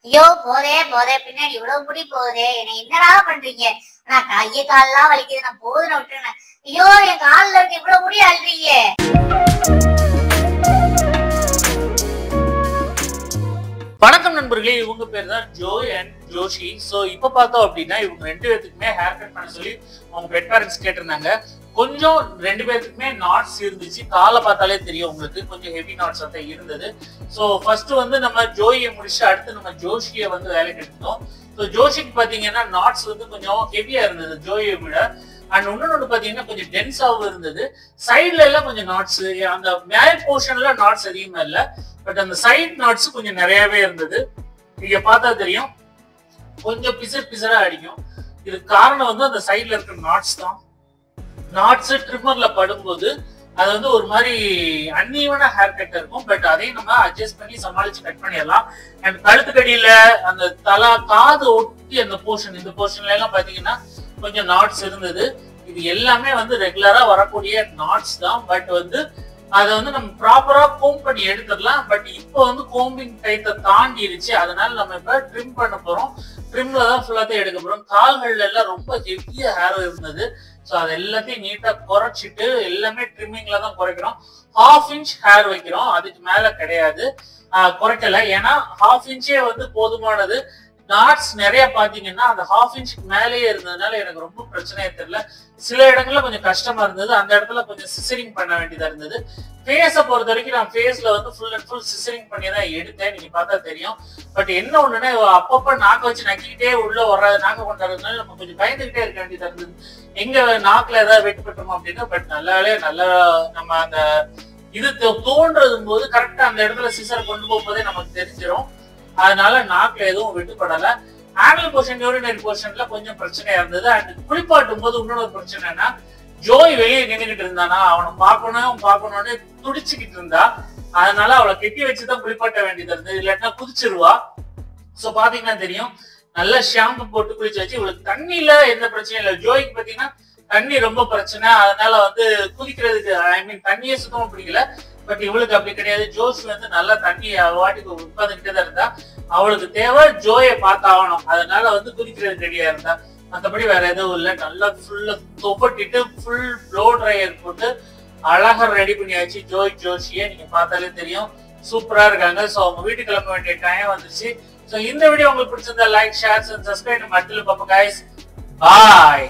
ஐயோ போதே போதே பின்னாடி இவ்வளவு முடி போகுதே, என்னை என்னடா பண்றீங்க? நான் கைய கால்லாம் வலிக்குது, நான் போதுன்னு விட்டுறேன். ஐயோ என் காலில் இருக்க இவ்வளவு முடி அழுறீங்க. வணக்கம் நண்பர்களே, இவங்க பேர் தான் ஜோய் அண்ட் ஜோஷி. சோ இப்ப பார்த்தோம் அப்படின்னா இவங்க ரெண்டு பேருக்குமே ஹேர் கட் பண்ண சொல்லி அவங்க பெட் பேரண்ட்ஸ் கேட்டிருந்தாங்க. கொஞ்சம் ரெண்டு பேருக்குமே நாட்ஸ் இருந்துச்சு. காலை பார்த்தாலே தெரியும் உங்களுக்கு, கொஞ்சம் ஹெவி நாட்ஸ் தான் இருந்தது. ஸோ ஃபர்ஸ்ட் வந்து நம்ம ஜோயை முடிச்சு அடுத்து நம்ம ஜோஷியை வந்து வேலைக்கு எடுத்தோம். ஸோ ஜோஷிக்கு பாத்தீங்கன்னா நாட்ஸ் வந்து கொஞ்சம் ஹெவியா இருந்தது ஜோயை விட. அண்ட் இன்னொன்னு பாத்தீங்கன்னா கொஞ்சம் டென்ஸாவும் இருந்தது. சைட்ல எல்லாம் கொஞ்சம் நாட்ஸ், அந்த மேல் போர்ஷன்ல நாட்ஸ் அதிகமா இல்ல, பட் அந்த சைட் நாட்ஸ் கொஞ்சம் நிறையவே இருந்தது. இங்க பார்த்தா தெரியும் கொஞ்சம் பிசரா அடிக்கும். இதுக்கு காரணம் வந்து அந்த சைட்ல இருக்கிற நாட்ஸ் தான். நாட்ஸ் ட்ரிம்மர்ல படும்போது அது வந்து ஒரு மாதிரி அன்ஈவனா ஹேர் கட் இருக்கும். பட் அதையும் நம்ம அட்ஜஸ்ட் பண்ணி சமாளிச்சு கட் பண்ணிடலாம். அண்ட் கழுத்துக்கடியில அந்த தலை காது ஒட்டி அந்த போர்ஷன், இந்த போர்ஷன்ல எல்லாம் பாத்தீங்கன்னா கொஞ்சம் நாட்ஸ் இருந்தது. இது எல்லாமே வந்து ரெகுலரா வரக்கூடிய நாட்ஸ் தான். பட் வந்து அதை வந்து நம்ம ப்ராப்பரா கோம் பண்ணி எடுத்துடலாம். பட் இப்போ வந்து கோம்பிங் டைத்தை தாண்டிடுச்சு. அதனால நம்ம இப்ப ட்ரிம் பண்ண போறோம். ட்ரிம்ல தான் ஃபுல்லாத்தையும் எடுக்க போறோம். கால்கள்ல எல்லாம் ரொம்ப ஹெவியா ஹேர் இருந்தது. ஸோ அது எல்லாத்தையும் நீட்டா குறைச்சிட்டு எல்லாமே ட்ரிம்மிங்ல தான் குறைக்கிறோம். 1/2 இன்ச் ஹேர் வைக்கிறோம், அதுக்கு மேல கிடையாது, குறைக்கல. ஏன்னா 1/2 இன்ச்சே வந்து போதுமானது. நாட்ஸ் நிறைய பாத்தீங்கன்னா அந்த 1/2 இன்ச்சுக்கு மேலேயே இருந்ததுனால எனக்கு ரொம்ப பிரச்சனையே தெரியல. சில இடங்கள்ல கொஞ்சம் கஷ்டமா இருந்தது, அந்த இடத்துல கொஞ்சம் சிசரிங் பண்ண வேண்டியதா இருந்தது. ஃபேஸை பொறுத்த வரைக்கும் நான் ஃபேஸ்ல வந்து ஃபுல் அண்ட் ஃபுல் சிசரிங் பண்ணி தான் எடுத்தேன், நீங்க பார்த்தா தெரியும். பட் என்ன ஒண்ணுன்னா அப்பப்ப நாக்க வச்சு நக்கிக்கிட்டே உள்ள வர்றது, நாக்க கொண்டாடுறதுனால நம்ம கொஞ்சம் பயந்துகிட்டே இருக்க வேண்டியதா இருந்தது. எங்க நாக்குல ஏதாவது வெட்டுப்பட்டோம் அப்படின்னா. பட் நல்லாவே நல்லா நம்ம அந்த இது தோன்றது போது கரெக்டா அந்த இடத்துல சிசர் கொண்டு போகும்போதே நமக்கு தெரிஞ்சிடும். அதனால நாக்குல எதுவும் விட்டுப்படல. ஆனல் போர்ஷன், யூரினரி போர்ஷன்ல கொஞ்சம் பிரச்சனையா இருந்தது. அண்ட் குளிப்பாட்டும் போது இன்னொரு பிரச்சனைனா ஜோய் வெளியே நின்றுகிட்டு இருந்தானா, அவனை பார்க்கணும்னு துடிச்சுக்கிட்டு இருந்தா. அதனால அவளை கெட்டி வச்சுதான் குளிப்பாட்ட வேண்டியது இருந்தது, இல்லாட்டினா குதிச்சிருவா. சோ பாத்தீங்கன்னா தெரியும், நல்லா ஷாம்பு போட்டு குளிச்சு வச்சு. இவளுக்கு தண்ணியில எந்த பிரச்சனையும் இல்லை. ஜோய்க்கு பாத்தீங்கன்னா தண்ணி ரொம்ப பிரச்சனை. அதனால வந்து குதிக்கிறதுக்கு தண்ணியே சுத்தமா பிடிக்கல. பட் இவளுக்கு அப்படி கிடையாது. ஜோஷ் வந்து நல்லா தண்ணி வாட்டிக்கு உட்காந்துக்கிட்டே தான் இருந்தா. அவளுக்கு தேவை ஜோயை பார்த்தாகணும், அதனால வந்து குதிக்கிறது ரெடியா இருந்தா. மற்றபடி வேற எதுவும் இல்லை. நல்லா ஃபுல்லா தொப்பட்டிட்டு ஃபுல் ப்ளோ ட்ரையர் போட்டு அழகா ரெடி பண்ணியாச்சு ஜோஷியை. நீங்க பார்த்தாலே தெரியும் சூப்பரா இருக்காங்க. ஸோ அவங்க வீட்டுக்கு கிளம்ப வேண்டிய டைம் வந்துருச்சு. ஸோ இந்த வீடியோ உங்களுக்கு பிடிச்சிருந்தா லைக், ஷேர் அண்ட் சப்ஸ்கிரைப். நம்ம அடுத்த பார்ப்போம் கைஸ். பாய்.